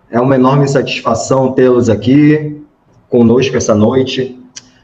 É uma enorme satisfação tê-los aqui conosco essa noite.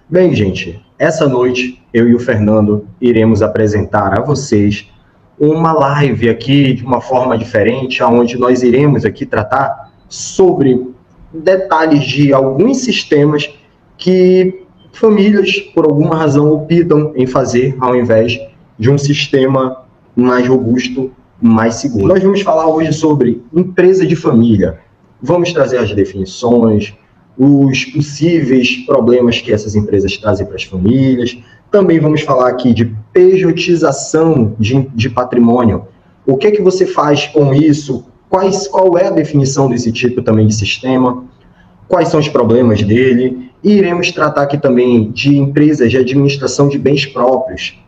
Bem, gente, essa noite eu e o Fernando iremos apresentar a vocês uma live aqui de uma forma diferente, onde nós iremos aqui tratar sobre detalhes de alguns sistemas que famílias, por alguma razão, optam em fazer ao invés de um sistema mais robusto, mais seguro. Nós vamos falar hoje sobre empresa de família. Vamos trazer as definições, os possíveis problemas que essas empresas trazem para as famílias. Também vamos falar aqui de pejotização de patrimônio. O que é que você faz com isso? Qual é a definição desse tipo também de sistema? Quais são os problemas dele? E iremos tratar aqui também de empresas de administração de bens próprios,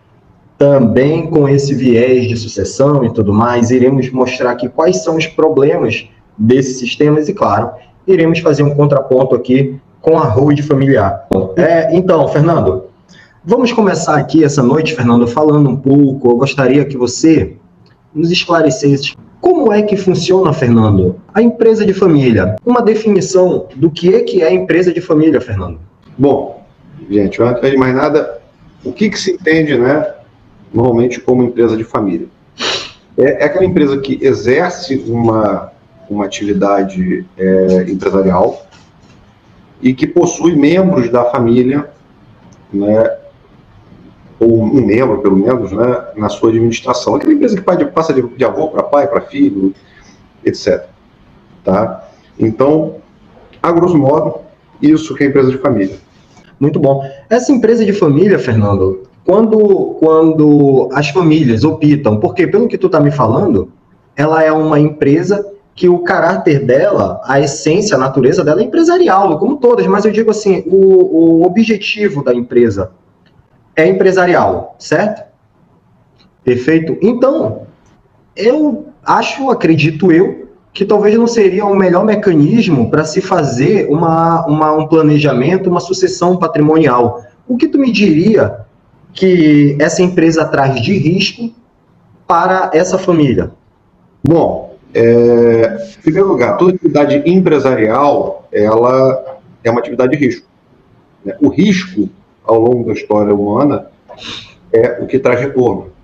também com esse viés de sucessão e tudo mais. Iremos mostrar aqui quais são os problemas desses sistemas e, claro, iremos fazer um contraponto aqui com a holding familiar. Então, Fernando, vamos começar aqui essa noite, Fernando, falando um pouco. Eu gostaria que você nos esclarecesse como é que funciona, Fernando, a empresa de família. Uma definição do que é empresa de família, Fernando. Bom, gente, antes de mais nada, o que se entende, né, normalmente como empresa de família? É aquela empresa que exerce uma atividade empresarial e que possui membros da família, né, ou um membro, pelo menos, né, na sua administração. Aquela empresa que passa de avô para pai, para filho, etc. Tá? Então, a grosso modo, isso que é empresa de família. Muito bom. Essa empresa de família, Fernando, quando as famílias optam, porque pelo que tu está me falando, ela é uma empresa que o caráter dela, a essência, a natureza dela é empresarial, como todas, mas eu digo assim, o objetivo da empresa é empresarial, certo? Perfeito? Então, eu acredito eu, que talvez não seria o melhor mecanismo para se fazer um planejamento, uma sucessão patrimonial. O que tu me diria que essa empresa traz de risco para essa família? Bom, em primeiro lugar, toda atividade empresarial, ela é uma atividade de risco. O risco, ao longo da história humana, é o que traz retorno.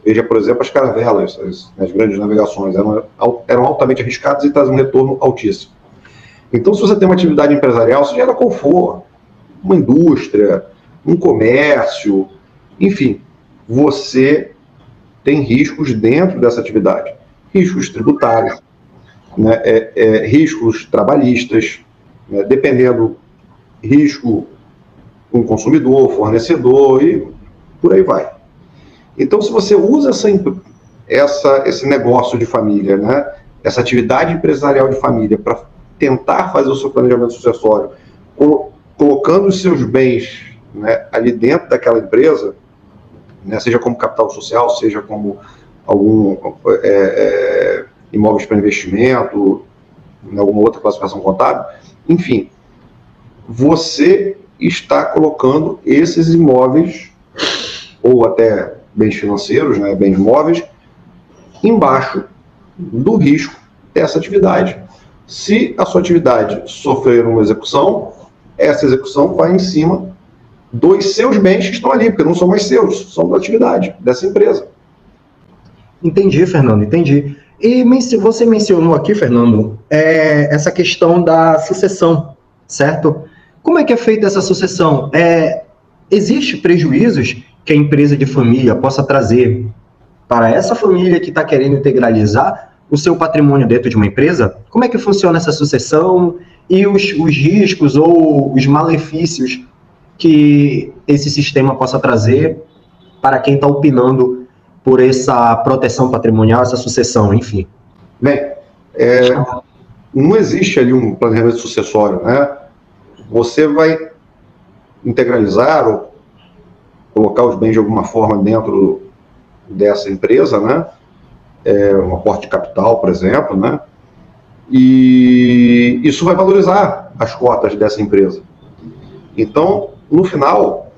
Veja, por exemplo, as caravelas, as grandes navegações, eram altamente arriscadas e trazem um retorno altíssimo. Então, se você tem uma atividade empresarial, seja ela qual for, uma indústria, um comércio, enfim, você tem riscos dentro dessa atividade. Riscos tributários, né, riscos trabalhistas, né, dependendo, risco com consumidor, fornecedor e por aí vai. Então, se você usa esse negócio de família, né, essa atividade empresarial de família para tentar fazer o seu planejamento sucessório, colocando os seus bens, né, ali dentro daquela empresa, né, seja como capital social, seja como algum imóveis para investimento, em alguma outra classificação contábil, enfim, você está colocando esses imóveis, ou até bens financeiros, né, bens móveis, embaixo do risco dessa atividade. Se a sua atividade sofrer uma execução, essa execução vai em cima dos seus bens que estão ali, porque não são mais seus, são da atividade, dessa empresa. Entendi, Fernando, entendi. E você mencionou aqui, Fernando, essa questão da sucessão, certo? Como é que é feita essa sucessão? Existe prejuízos que a empresa de família possa trazer para essa família que está querendo integralizar o seu patrimônio dentro de uma empresa? Como é que funciona essa sucessão e os riscos ou os malefícios que esse sistema possa trazer para quem está opinando por essa proteção patrimonial, essa sucessão, enfim? Bem, não existe ali um planejamento sucessório, né? Você vai integralizar ou colocar os bens de alguma forma dentro dessa empresa, né? Um aporte de capital, por exemplo, né? E isso vai valorizar as cotas dessa empresa. Então, no final,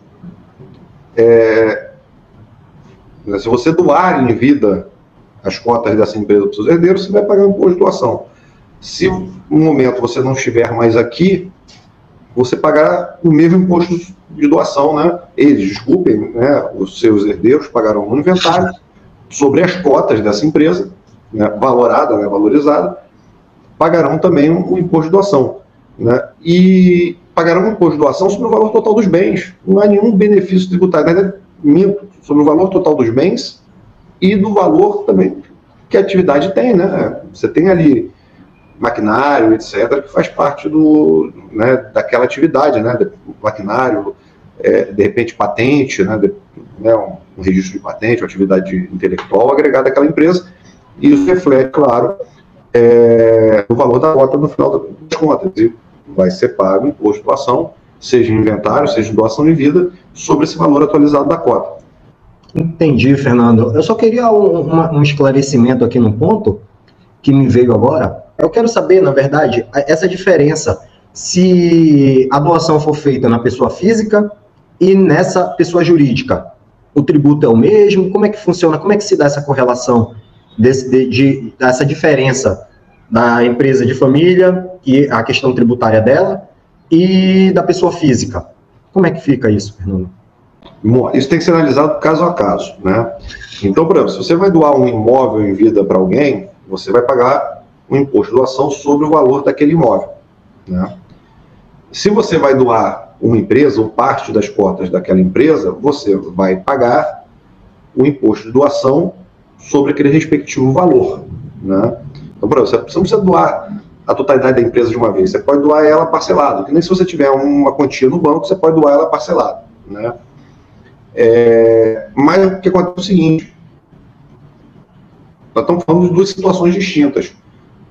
se você doar em vida as cotas dessa empresa para os seus herdeiros, você vai pagar um imposto de doação. Se no momento você não estiver mais aqui, você pagará o mesmo imposto de doação, né? Eles, desculpem, né? Os seus herdeiros pagarão no inventário sobre as cotas dessa empresa, né? Valorada, né? Valorizada, pagarão também um imposto de doação, né? E pagarão um imposto de doação sobre o valor total dos bens. Não há nenhum benefício tributário, né? Sobre o valor total dos bens e do valor também que a atividade tem, né? Você tem ali maquinário, etc., que faz parte né, daquela atividade, né? Maquinário, de repente patente, né? Um registro de patente, uma atividade intelectual agregada àquela empresa, e isso reflete, claro, o valor da cota no final das contas, e vai ser pago imposto de doação, seja em inventário, seja em doação de vida, sobre esse valor atualizado da cota. Entendi, Fernando. Eu só queria um esclarecimento aqui no ponto que me veio agora. Eu quero saber, na verdade, essa diferença, se a doação for feita na pessoa física e nessa pessoa jurídica. O tributo é o mesmo? Como é que funciona? Como é que se dá essa correlação dessa diferença da empresa de família e a questão tributária dela e da pessoa física? Como é que fica isso, Fernando? Bom, isso tem que ser analisado caso a caso, né? Então, por exemplo, se você vai doar um imóvel em vida para alguém, você vai pagar um imposto de doação sobre o valor daquele imóvel, né? Se você vai doar uma empresa ou parte das cotas daquela empresa, você vai pagar o imposto de doação sobre aquele respectivo valor, né? Então, por exemplo, você não precisa doar a totalidade da empresa de uma vez, você pode doar ela parcelada, que nem se você tiver uma quantia no banco, você pode doar ela parcelada, né? Mas o que acontece é o seguinte, nós estamos falando de duas situações distintas.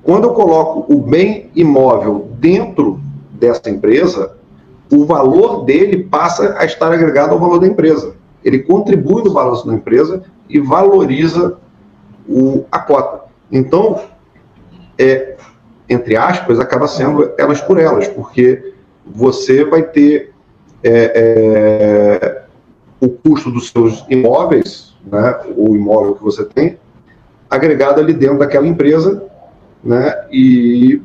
Quando eu coloco o bem imóvel dentro dessa empresa, o valor dele passa a estar agregado ao valor da empresa. Ele contribui no balanço da empresa e valoriza a cota. Então, entre aspas, acaba sendo elas por elas, porque você vai ter o custo dos seus imóveis, né, o imóvel que você tem, agregado ali dentro daquela empresa, né, e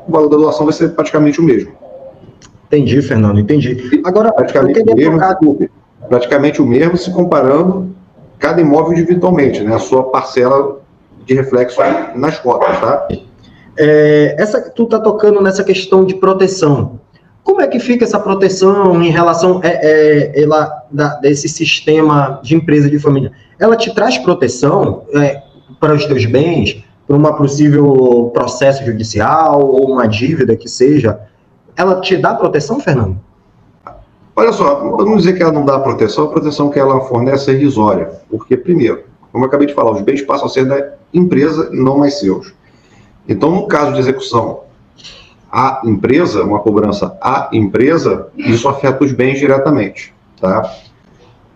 o valor da doação vai ser praticamente o mesmo. Entendi, Fernando, entendi. Agora, praticamente o mesmo se comparando cada imóvel individualmente, né, a sua parcela de reflexo nas cotas, tá? Tu está tocando nessa questão de proteção. Como é que fica essa proteção em relação desse sistema de empresa de família? Ela te traz proteção para os teus bens, para um possível processo judicial ou uma dívida que seja? Ela te dá proteção, Fernando? Olha só, vamos dizer que ela não dá proteção, a proteção que ela fornece é irrisória. Porque, primeiro, como eu acabei de falar, os bens passam a ser da empresa e não mais seus. Então, no caso de execução à empresa, uma cobrança à empresa, isso afeta os bens diretamente, tá?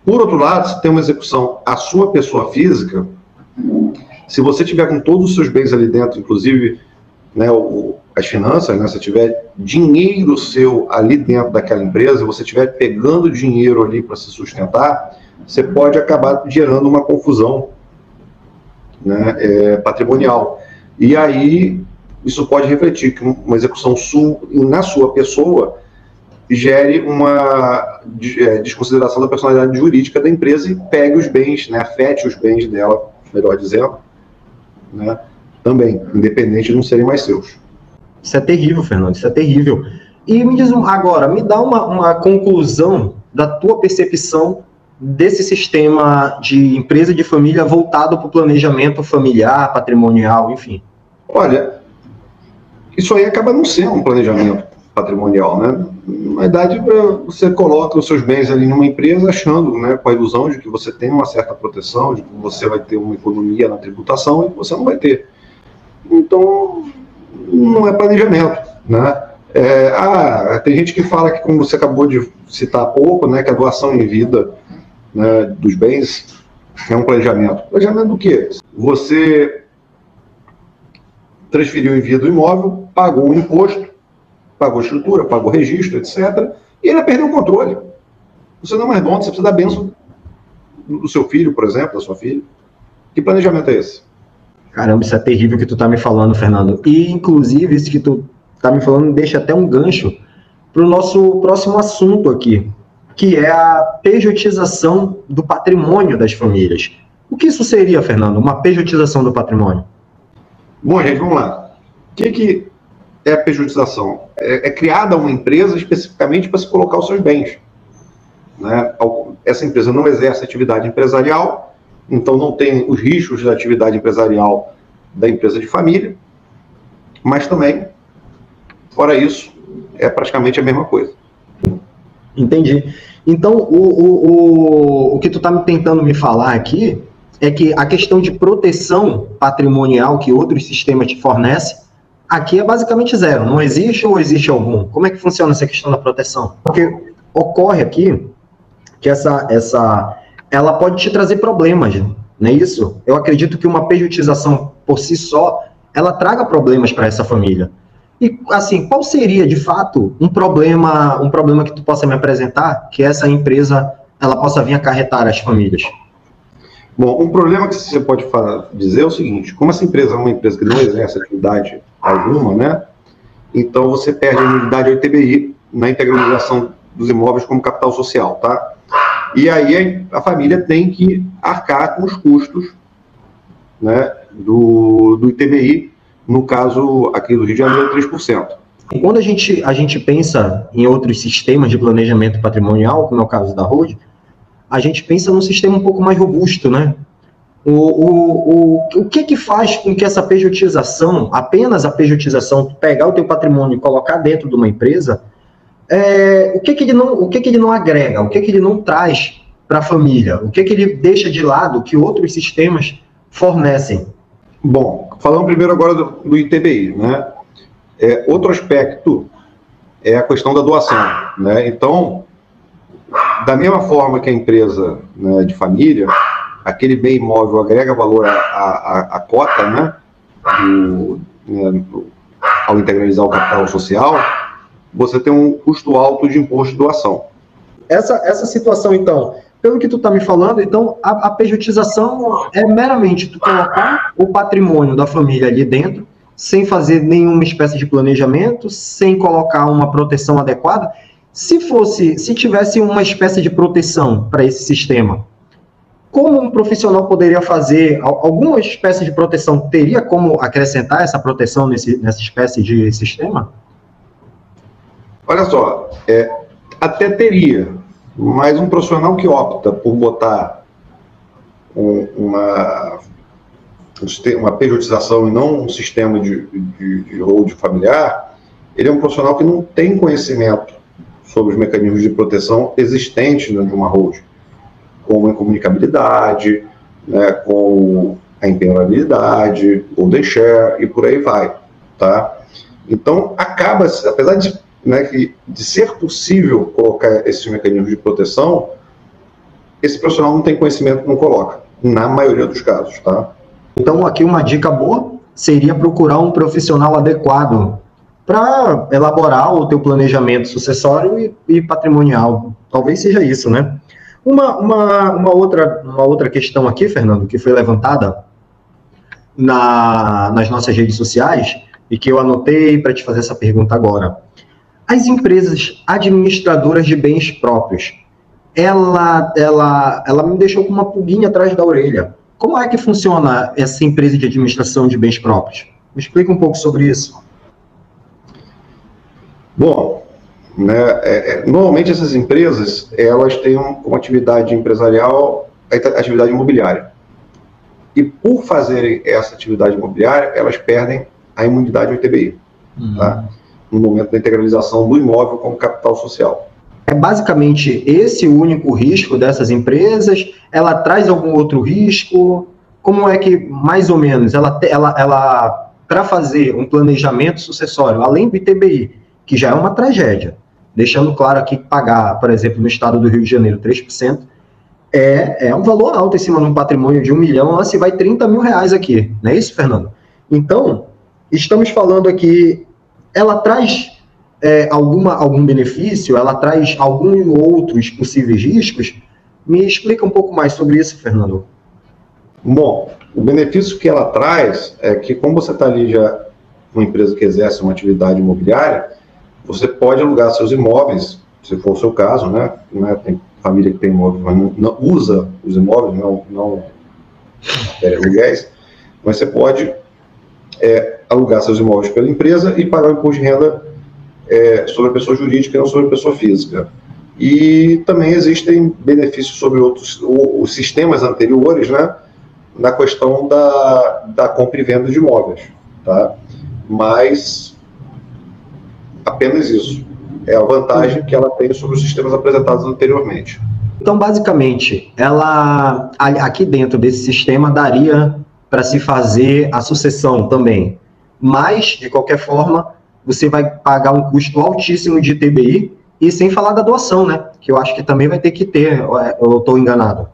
Por outro lado, se tem uma execução à sua pessoa física, se você tiver com todos os seus bens ali dentro, inclusive, né, as finanças, né, se tiver dinheiro seu ali dentro daquela empresa, você estiver pegando dinheiro ali para se sustentar, você pode acabar gerando uma confusão, né, patrimonial. E aí, isso pode refletir que uma execução na sua pessoa gere uma desconsideração da personalidade jurídica da empresa e pegue os bens, né, afete os bens dela, melhor dizendo, né, também, independente de não serem mais seus. Isso é terrível, Fernando, isso é terrível. E me diz agora, me dá uma conclusão da tua percepção desse sistema de empresa de família voltado para o planejamento familiar, patrimonial, enfim. Olha, isso aí acaba não sendo um planejamento patrimonial, né? Na verdade, você coloca os seus bens ali numa empresa achando, né, com a ilusão de que você tem uma certa proteção, de que você vai ter uma economia na tributação e que você não vai ter. Então, não é planejamento, né? Tem gente que fala que, como você acabou de citar há pouco, né, que a doação em vida, né, dos bens é um planejamento. Planejamento do quê? Você transferiu em vida o imóvel, pagou o imposto, pagou a estrutura, pagou o registro, etc. E ele perdeu o controle. Você não é mais dono, você precisa da bênção do seu filho, por exemplo, da sua filha. Que planejamento é esse? Caramba, isso é terrível que tu tá me falando, Fernando. E, inclusive, isso que tu tá me falando deixa até um gancho para o nosso próximo assunto aqui, que é a pejotização do patrimônio das famílias. O que isso seria, Fernando, uma pejotização do patrimônio? Bom, gente, vamos lá. O que é a pejotização? É criada uma empresa especificamente para se colocar os seus bens. Né? Essa empresa não exerce atividade empresarial, então não tem os riscos da atividade empresarial da empresa de família, mas também, fora isso, é praticamente a mesma coisa. Entendi. Então, o que tu está tentando me falar aqui é que a questão de proteção patrimonial que outros sistemas te fornecem, aqui é basicamente zero. Não existe ou existe algum? Como é que funciona essa questão da proteção? Porque ocorre aqui que ela pode te trazer problemas, não é isso? Eu acredito que uma pejotização por si só, ela traga problemas para essa família. E, assim, qual seria, de fato, um problema que tu possa me apresentar que essa empresa, ela possa vir acarretar às famílias? Bom, um problema que você pode dizer é o seguinte: como essa empresa é uma empresa que não exerce atividade alguma, né? Então você perde a imunidade ao ITBI na integralização dos imóveis como capital social, tá? E aí a família tem que arcar com os custos, né, do ITBI, no caso aqui do Rio de Janeiro, 3%. Quando a gente pensa em outros sistemas de planejamento patrimonial, como é o caso da ROAD, a gente pensa num sistema um pouco mais robusto, né? O que faz com que essa pejotização, apenas a pejotização, pegar o teu patrimônio e colocar dentro de uma empresa, o que ele não agrega, o que ele não traz para a família, o que ele deixa de lado que outros sistemas fornecem? Bom, falando primeiro agora do ITBI, né? Outro aspecto é a questão da doação, né? Então, da mesma forma que a empresa, né, de família, aquele bem imóvel agrega valor à cota, né, ao integralizar o capital social, você tem um custo alto de imposto de doação. Essa situação, então, pelo que tu está me falando, então, a pejotização é meramente tu colocar o patrimônio da família ali dentro, sem fazer nenhuma espécie de planejamento, sem colocar uma proteção adequada. Se tivesse uma espécie de proteção para esse sistema, como um profissional poderia fazer alguma espécie de proteção? Teria como acrescentar essa proteção nessa espécie de sistema? Olha só, até teria, mas um profissional que opta por botar uma pejotização e não um sistema de hold familiar, ele é um profissional que não tem conhecimento sobre os mecanismos de proteção existentes de uma hold, como a incomunicabilidade, né, com a impenhorabilidade, golden share e por aí vai, tá? Então, acaba, apesar de ser possível colocar esses mecanismos de proteção, esse profissional não tem conhecimento, não coloca, na maioria dos casos, tá? Então, aqui uma dica boa seria procurar um profissional adequado para elaborar o teu planejamento sucessório e patrimonial. Talvez seja isso, né? Uma outra questão aqui, Fernando, que foi levantada nas nossas redes sociais e que eu anotei para te fazer essa pergunta agora. As empresas administradoras de bens próprios, ela me deixou com uma pulguinha atrás da orelha. Como é que funciona essa empresa de administração de bens próprios? Me explica um pouco sobre isso. Bom, né, normalmente essas empresas, elas têm uma atividade empresarial, atividade imobiliária. E por fazerem essa atividade imobiliária, elas perdem a imunidade ao ITBI, tá? No momento da integralização do imóvel como capital social. É basicamente esse o único risco dessas empresas? Ela traz algum outro risco? Como é que, mais ou menos, ela para fazer um planejamento sucessório, além do ITBI, que já é uma tragédia, deixando claro aqui que pagar, por exemplo, no estado do Rio de Janeiro, 3%, é um valor alto em cima de um patrimônio de 1 milhão, se vai 30 mil reais aqui, não é isso, Fernando? Então, estamos falando aqui, ela traz algum benefício, ela traz alguns outros possíveis riscos? Me explica um pouco mais sobre isso, Fernando. Bom, o benefício que ela traz é que, como você está ali já uma empresa que exerce uma atividade imobiliária, você pode alugar seus imóveis, se for o seu caso, né? Tem família que tem imóveis, mas não usa os imóveis, não aluguéis, mas você pode alugar seus imóveis pela empresa e pagar o imposto de renda sobre a pessoa jurídica e não sobre a pessoa física. E também existem benefícios sobre os sistemas anteriores, né, na questão da compra e venda de imóveis, tá? Mas apenas isso. É a vantagem que ela tem sobre os sistemas apresentados anteriormente. Então, basicamente, ela aqui dentro desse sistema daria para se fazer a sucessão também. Mas, de qualquer forma, você vai pagar um custo altíssimo de TBI e sem falar da doação, né? Que eu acho que também vai ter que ter, eu estou enganado.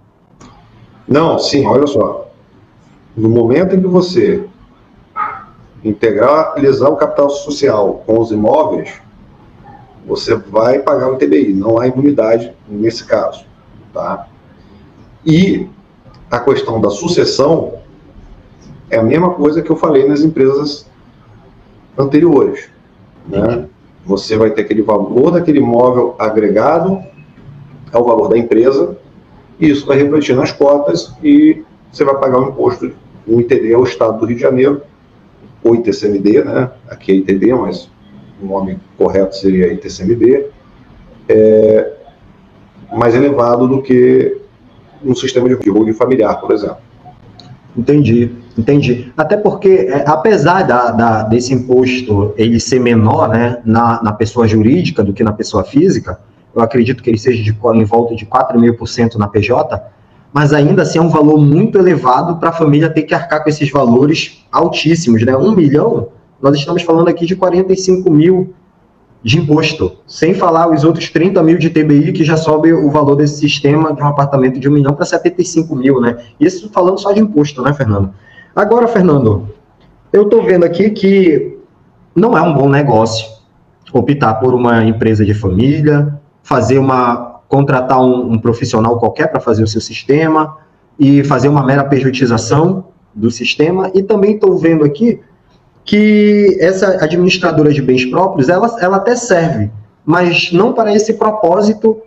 Não, sim, olha só. No momento em que você integralizar o capital social com os imóveis, você vai pagar o TBI, não há imunidade nesse caso, tá? E a questão da sucessão é a mesma coisa que eu falei nas empresas anteriores, né? Você vai ter aquele valor daquele imóvel agregado ao valor da empresa, e isso vai refletir nas cotas e você vai pagar um imposto, um ITD ao Estado do Rio de Janeiro, ou ITCMD, né? Aqui é ITD, mas o nome correto seria ITCMD, mais elevado do que um sistema de holding familiar, por exemplo. Entendi. Até porque, apesar desse imposto ele ser menor, né, na pessoa jurídica do que na pessoa física, eu acredito que ele seja em volta de 4,5% na PJ, mas ainda assim é um valor muito elevado para a família ter que arcar com esses valores altíssimos, né? 1 milhão, nós estamos falando aqui de 45 mil de imposto, sem falar os outros 30 mil de TBI, que já sobe o valor desse sistema de um apartamento de 1 milhão para 75 mil, né? Isso falando só de imposto, né, Fernando? Agora, Fernando, eu estou vendo aqui que não é um bom negócio optar por uma empresa de família, contratar um profissional qualquer para fazer o seu sistema e fazer uma mera pejotização do sistema. E também estou vendo aqui que essa administradora de bens próprios, ela até serve, mas não para esse propósito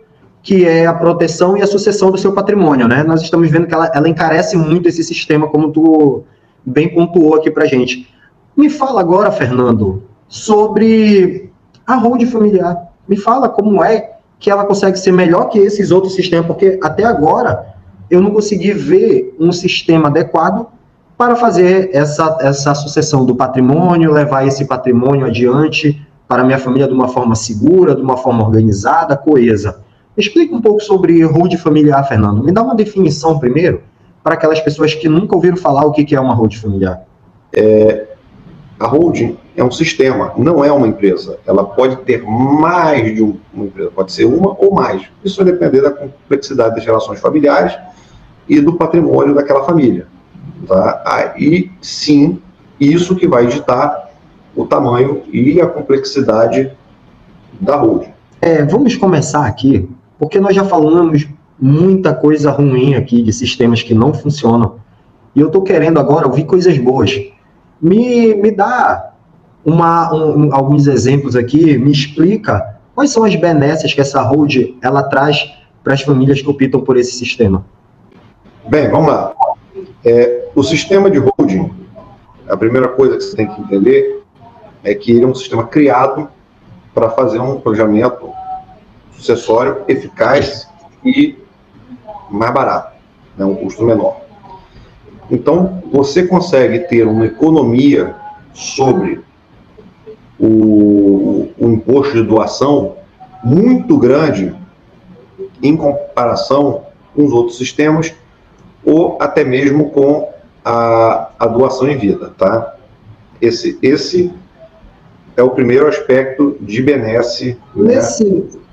que é a proteção e a sucessão do seu patrimônio, né? Nós estamos vendo que ela encarece muito esse sistema, como tu bem pontuou aqui para a gente. Me fala agora, Fernando, sobre a holding familiar. Me fala como é que ela consegue ser melhor que esses outros sistemas, porque até agora eu não consegui ver um sistema adequado para fazer essa sucessão do patrimônio, levar esse patrimônio adiante para a minha família de uma forma segura, de uma forma organizada, coesa. Explica um pouco sobre holding familiar, Fernando. Me dá uma definição primeiro, para aquelas pessoas que nunca ouviram falar o que é uma holding familiar. A holding é um sistema, não é uma empresa. Ela pode ter mais de uma empresa, pode ser uma ou mais. Isso vai depender da complexidade das relações familiares e do patrimônio daquela família. Tá? Aí, sim, isso que vai ditar o tamanho e a complexidade da holding. Vamos começar aqui, porque nós já falamos muita coisa ruim aqui de sistemas que não funcionam. E eu estou querendo agora ouvir coisas boas. Me dá alguns exemplos aqui, me explica quais são as benesses que essa holding ela traz para as famílias que optam por esse sistema. Bem, vamos lá. O sistema de holding, a primeira coisa que você tem que entender é que ele é um sistema criado para fazer um planejamento sucessório eficaz e mais barato, né, um custo menor. Então, você consegue ter uma economia sobre o imposto de doação muito grande em comparação com os outros sistemas ou até mesmo com a doação em vida, tá? Esse é o primeiro aspecto de benesse, né,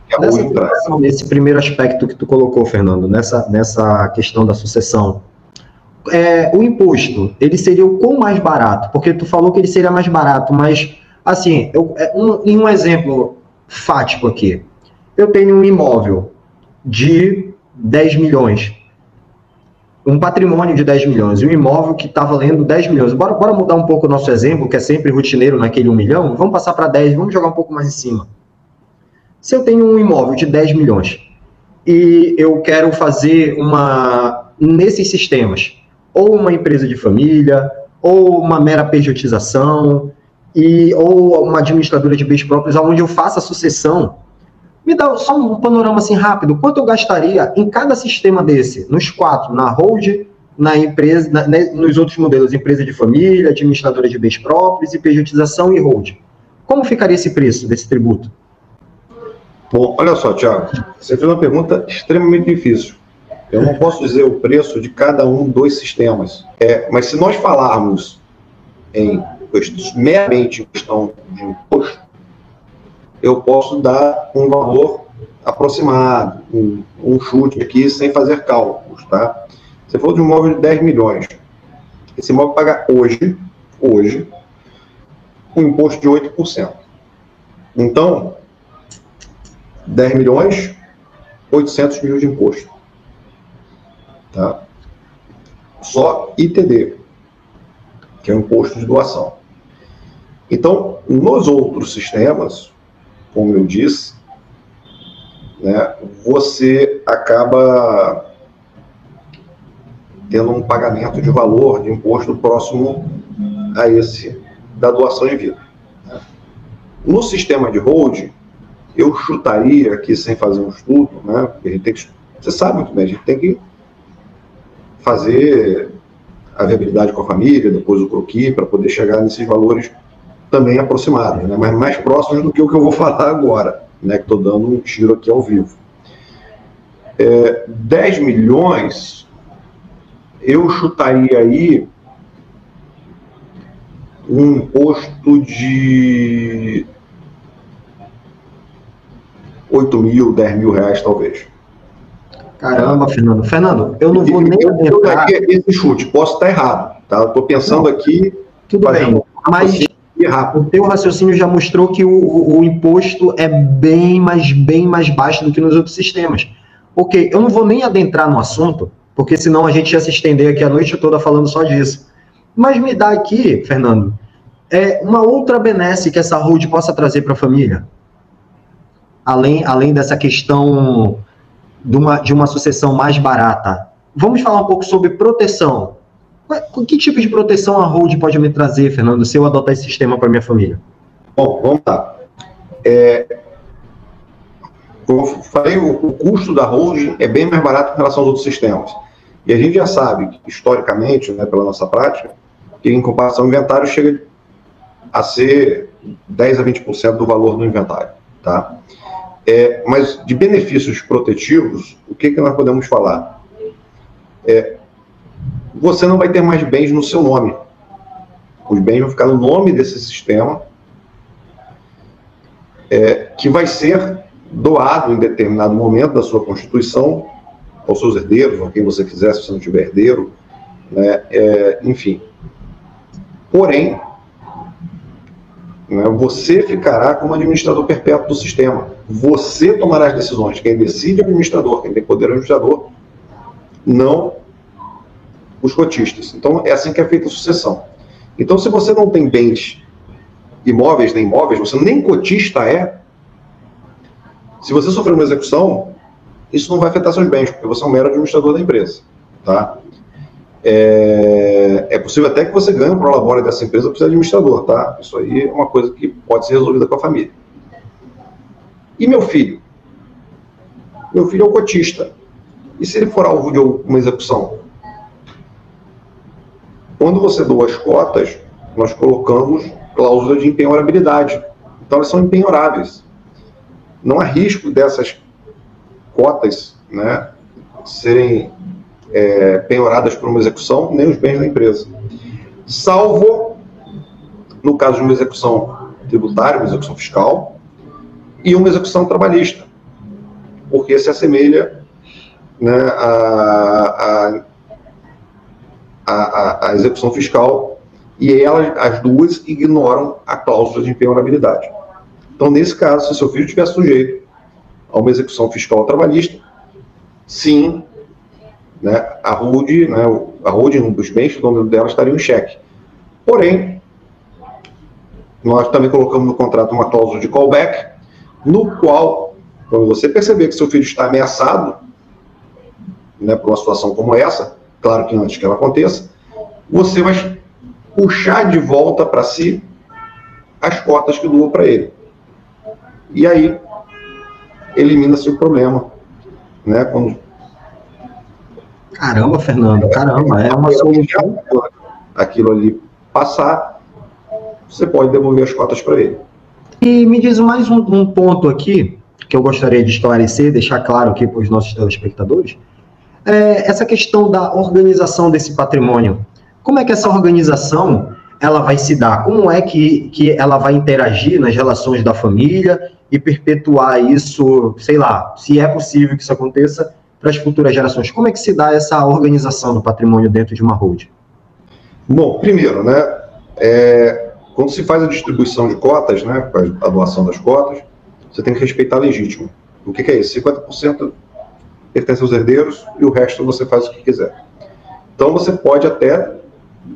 que a holding traz. Nesse primeiro aspecto que tu colocou, Fernando, nessa questão da sucessão, o imposto, ele seria o quão mais barato? Porque tu falou que ele seria mais barato, mas, assim, em um exemplo fático aqui, eu tenho um imóvel de 10 milhões. um patrimônio de 10 milhões, um imóvel que está valendo 10 milhões. Bora mudar um pouco o nosso exemplo, que é sempre rotineiro naquele 1 milhão, vamos passar para 10, vamos jogar um pouco mais em cima. Se eu tenho um imóvel de 10 milhões e eu quero fazer nesses sistemas, ou uma empresa de família, ou uma mera pejotização, ou uma administradora de bens próprios, onde eu faça a sucessão, me dá só um panorama assim rápido, quanto eu gastaria em cada sistema desse, nos 4, na hold, na empresa, nos outros modelos, empresa de família, administradora de bens próprios, e pejotização e hold. Como ficaria esse preço desse tributo? Bom, olha só, Thiago, você fez uma pergunta extremamente difícil. Eu não posso dizer o preço de cada um dos sistemas. Mas se nós falarmos meramente em questão de imposto, eu posso dar um valor aproximado, um chute aqui, sem fazer cálculos, tá? Você falou de um imóvel de 10 milhões. Esse imóvel paga hoje, um imposto de 8%. Então, 10 milhões, 800 mil de imposto. Tá? Só ITD, que é o imposto de doação. Então, nos outros sistemas, como eu disse, né, você acaba tendo um pagamento de valor de imposto próximo a esse da doação em vida. No sistema de hold, eu chutaria aqui, sem fazer um estudo, né, porque a gente tem que, você sabe muito bem, a gente tem que fazer a viabilidade com a família, depois o croquis, para poder chegar nesses valores também aproximados, né, mas mais próximos do que o que eu vou falar agora, né, que estou dando um tiro aqui ao vivo. 10 milhões, eu chutaria aí um imposto de 8 mil, 10 mil reais, talvez. Caramba, Fernando. Fernando, eu não vou nem adentrar... Esse chute, posso estar errado, tá? Estou pensando aqui... Tudo bem, mas o teu raciocínio já mostrou que o imposto é bem mais baixo do que nos outros sistemas. Ok, eu não vou nem adentrar no assunto, porque senão a gente ia se estender aqui a noite toda falando só disso. Mas me dá aqui, Fernando, uma outra benesse que essa hold possa trazer para a família. Além dessa questão de uma sucessão mais barata. Vamos falar um pouco sobre proteção. Que tipo de proteção a hold pode me trazer, Fernando, se eu adotar esse sistema para minha família? Bom, vamos lá. Como eu falei, o custo da hold é bem mais barato em relação aos outros sistemas. E a gente já sabe, historicamente, né, pela nossa prática, que em comparação ao inventário chega a ser 10 a 20% do valor do inventário. Tá? Mas de benefícios protetivos, o que nós podemos falar? Você não vai ter mais bens no seu nome. Os bens vão ficar no nome desse sistema, que vai ser doado em determinado momento da sua constituição aos seus herdeiros, ou a quem você quiser, se você não tiver herdeiro, né, enfim. Porém, né, você ficará como administrador perpétuo do sistema. Você tomará as decisões. Quem decide é o administrador, quem tem poder é o administrador, não os cotistas. Então, é assim que é feita a sucessão. Então, se você não tem bens imóveis nem imóveis, você nem cotista se você sofrer uma execução, isso não vai afetar seus bens, porque você é um mero administrador da empresa. Tá? É possível até que você ganhe um prolabore dessa empresa para ser administrador, tá? Isso aí é uma coisa que pode ser resolvida com a família. E meu filho? Meu filho é o cotista. E se ele for alvo de uma execução? Quando você doa as cotas, nós colocamos cláusula de empenhorabilidade. Então elas são empenhoráveis. Não há risco dessas cotas, né, serem penhoradas por uma execução, nem os bens da empresa. Salvo no caso de uma execução tributária, uma execução fiscal, e uma execução trabalhista, porque se assemelha, né, a execução fiscal, e as duas ignoram a cláusula de empenhorabilidade. Então, nesse caso, se seu filho estiver sujeito a uma execução fiscal trabalhista, sim, né, a holding dos bens do dono dela estaria em cheque. Porém, nós também colocamos no contrato uma cláusula de callback, no qual, quando você perceber que seu filho está ameaçado, né, por uma situação como essa, claro que antes que ela aconteça, você vai puxar de volta para si as cotas que doou para ele. E aí, elimina-se o problema. Né, quando... Caramba, Fernando, caramba, é uma solução. Aquilo ali passar, você pode devolver as cotas para ele. E me diz mais um ponto aqui, que eu gostaria de esclarecer, deixar claro aqui para os nossos telespectadores, essa questão da organização desse patrimônio. Como é que essa organização ela vai se dar? Como é que ela vai interagir nas relações da família e perpetuar isso, sei lá, se é possível que isso aconteça para as futuras gerações? Como é que se dá essa organização do patrimônio dentro de uma holding? Bom, primeiro, né, quando se faz a distribuição de cotas, né, a doação das cotas, você tem que respeitar a legítima. O que é isso? 50% pertence aos herdeiros e o resto você faz o que quiser. Então você pode até,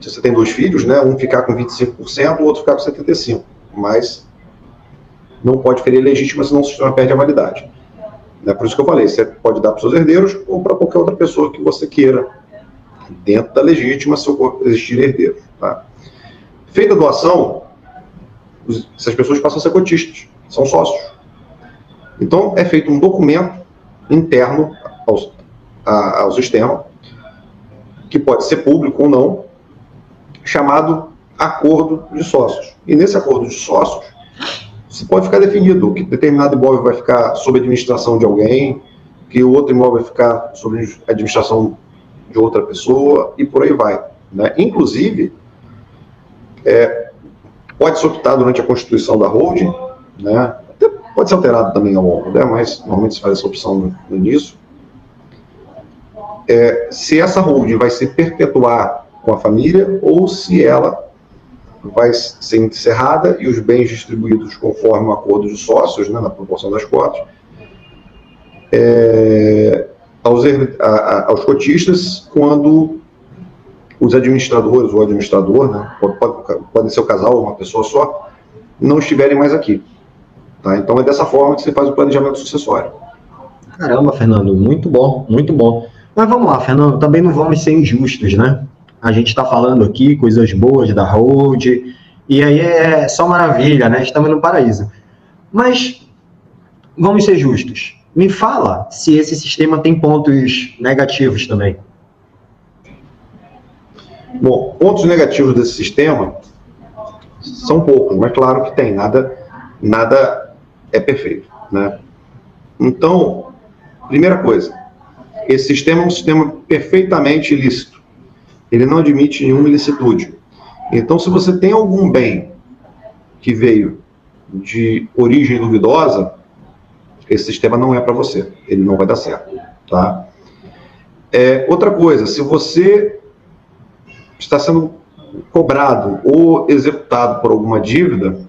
se você tem 2 filhos, né, um ficar com 25%, o outro ficar com 75%, mas não pode ferir a legítima, senão o sistema perde a validade. Por isso que eu falei, você pode dar para os seus herdeiros ou para qualquer outra pessoa que você queira, dentro da legítima, se existir herdeiro. Tá? Feita a doação, essas pessoas passam a ser cotistas, são sócios. Então, é feito um documento interno ao sistema, que pode ser público ou não, chamado acordo de sócios. E nesse acordo de sócios, se pode ficar definido que determinado imóvel vai ficar sob administração de alguém, que o outro imóvel vai ficar sob administração de outra pessoa, e por aí vai. Né? Inclusive, pode ser optado durante a constituição da holding, né? Até pode ser alterado também ao longo, né? Mas normalmente se faz essa opção no início. Se essa holding vai se perpetuar com a família ou se ela vai ser encerrada e os bens distribuídos conforme o acordo de sócios, né, na proporção das cotas, aos cotistas, quando os administradores ou administrador, né, pode ser o casal ou uma pessoa só, não estiverem mais aqui. Tá? Então é dessa forma que você faz o planejamento sucessório. Caramba, Fernando, muito bom, muito bom. Mas vamos lá, Fernando, também não vamos ser injustos, né? A gente está falando aqui coisas boas da holding, e aí é só maravilha, né? Estamos no paraíso. Mas vamos ser justos. Me fala se esse sistema tem pontos negativos também. Bom, pontos negativos desse sistema são poucos, mas claro que tem, nada é perfeito, né? Então, primeira coisa, esse sistema é um sistema perfeitamente ilícito. Ele não admite nenhuma ilicitude. Então, se você tem algum bem que veio de origem duvidosa, esse sistema não é para você. Ele não vai dar certo. Tá? Outra coisa, se você está sendo cobrado ou executado por alguma dívida,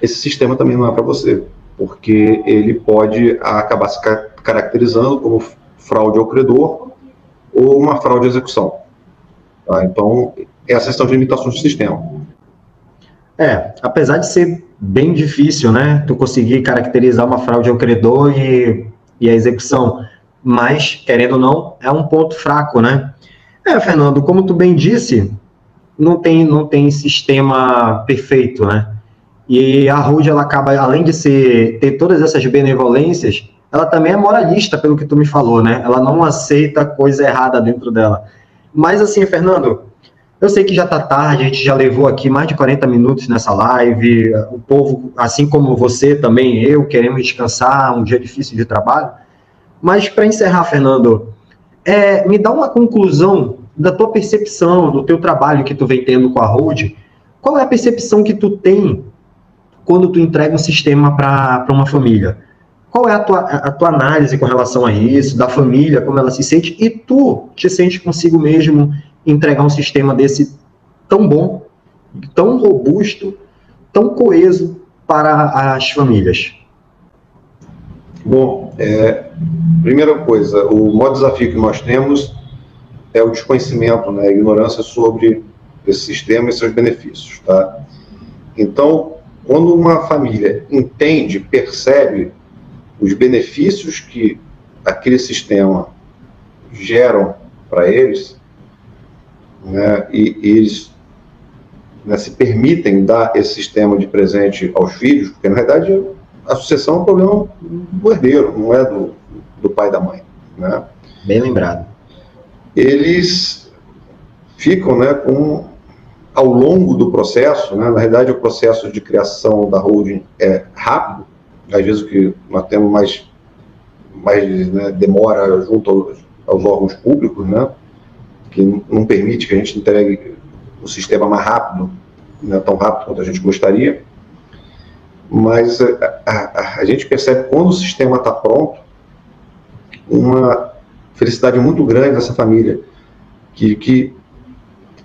esse sistema também não é para você, porque ele pode acabar se caracterizando como fraude ao credor ou uma fraude à execução. Tá? Então, essas são as limitações do sistema. Apesar de ser bem difícil, né, tu conseguir caracterizar uma fraude ao credor e a execução, mas, querendo ou não, é um ponto fraco, né? Fernando, como tu bem disse, não tem sistema perfeito, né? E a holding, ela acaba, além de ter todas essas benevolências, ela também é moralista, pelo que tu me falou, né? Ela não aceita coisa errada dentro dela. Mas assim, Fernando, eu sei que já está tarde, a gente já levou aqui mais de 40 minutos nessa live, o povo, assim como você, também eu, queremos descansar, um dia difícil de trabalho. Mas para encerrar, Fernando, me dá uma conclusão da tua percepção, do teu trabalho que tu vem tendo com a holding. Qual é a percepção que tu tem quando tu entrega um sistema para uma família? Qual é a tua análise com relação a isso, da família, como ela se sente, e tu te sente consigo mesmo entregar um sistema desse tão bom, tão robusto, tão coeso para as famílias? Bom, primeira coisa, o maior desafio que nós temos é o desconhecimento, né, a ignorância sobre esse sistema e seus benefícios, tá? Então, quando uma família entende, percebe os benefícios que aquele sistema geram para eles, né, e eles, né, se permitem dar esse sistema de presente aos filhos, porque na verdade a sucessão é um problema do herdeiro, não é do pai e da mãe, né? Bem lembrado. Eles ficam, né, ao longo do processo, né, na verdade o processo de criação da holding é rápido, às vezes o que nós temos mais né, demora junto aos órgãos públicos, né, que não permite que a gente entregue o sistema mais rápido, não é tão rápido quanto a gente gostaria, mas a gente percebe quando o sistema está pronto, uma felicidade muito grande dessa família, que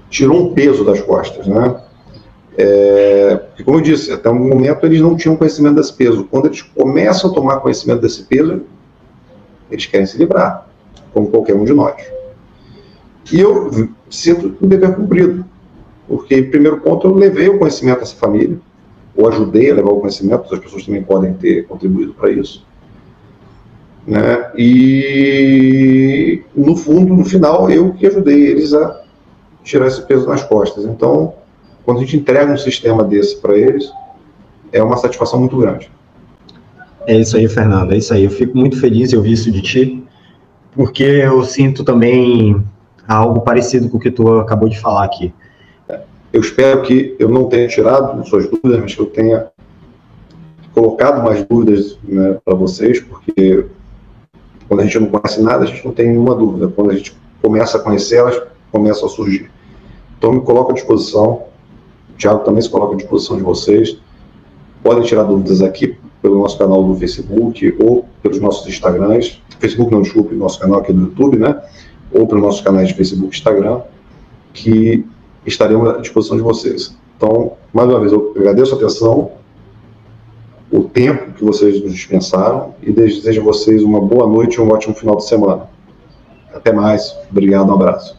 tirou um peso das costas, né? Porque, como eu disse, até um momento eles não tinham conhecimento desse peso. Quando eles começam a tomar conhecimento desse peso, eles querem se livrar, como qualquer um de nós. E eu sinto um dever cumprido, porque, em primeiro ponto, eu levei o conhecimento dessa família, ou ajudei a levar o conhecimento, as pessoas também podem ter contribuído para isso, né? E, no fundo, no final, eu que ajudei eles a tirar esse peso nas costas. Então, quando a gente entrega um sistema desse para eles, é uma satisfação muito grande. É isso aí, Fernando, é isso aí. Eu fico muito feliz de ouvir isso de ti, porque eu sinto também algo parecido com o que tu acabou de falar aqui. Eu espero que eu não tenha tirado suas dúvidas, mas que eu tenha colocado mais dúvidas, né, para vocês, porque quando a gente não conhece nada, a gente não tem nenhuma dúvida. Quando a gente começa a conhecer, elas começam a surgir. Então, me coloco à disposição. O Thiago também se coloca à disposição de vocês. Podem tirar dúvidas aqui pelo nosso canal do Facebook ou pelos nossos Instagrams. Facebook não, desculpe, nosso canal aqui do YouTube, né? Ou pelos nossos canais de Facebook e Instagram, que estaremos à disposição de vocês. Então, mais uma vez, eu agradeço a atenção, o tempo que vocês nos dispensaram e desejo a vocês uma boa noite e um ótimo final de semana. Até mais. Obrigado, um abraço.